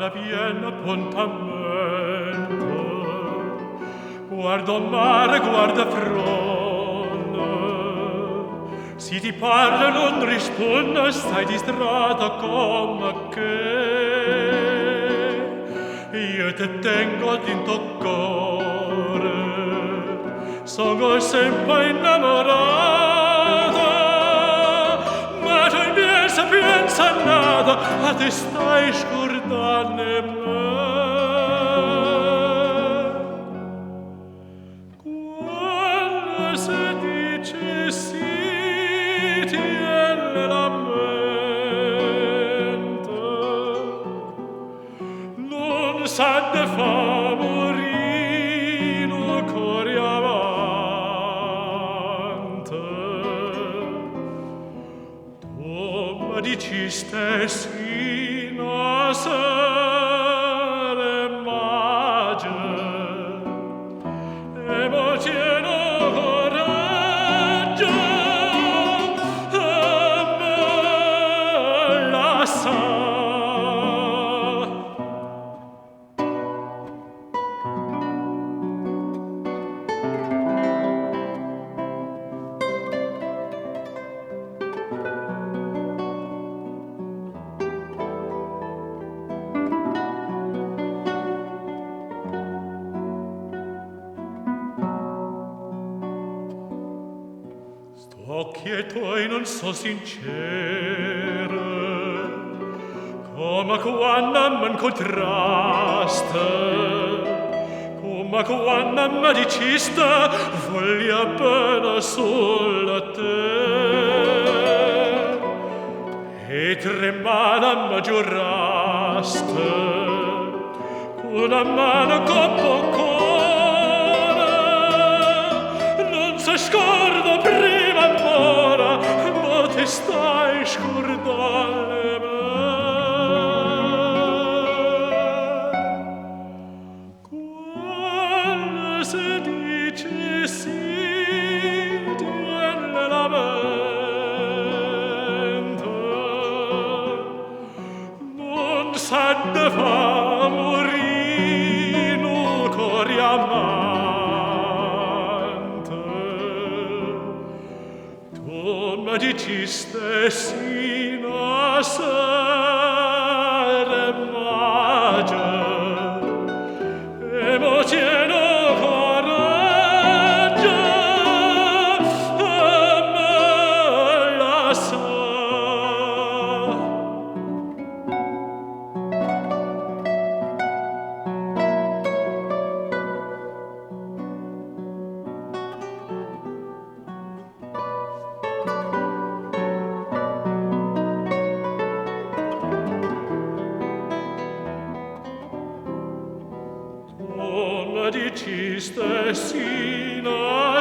la piena appuntamento. Guarda il mare, guarda fronte. Si ti parla non risponda, stai distratta come che. Io te tengo dentro cuore, sono sempre innamorata, ma tu invece pensa nada, a te stai scordando me. Quando si dice sì, tiene la mente, non sa de fa morire il cuore avanti. Tu mi dici stessi una sera magia, e mo tieno coraggio e me lascia. Occhi e tuoi non so sincere, come quando mi incontraste, come quando mi diciste voglio bene solo a te. E tremata mi giuraste, con una mano coppo cuore, non si scorda prima ancora, ma ti stai scordando me. Quando si dice sì, tiene la mente, non sa de fa morire il cuore amante. Tu mi dici stessi una sera magia, e mo tieno coraggio e me lascia. Tu mi dici stessi una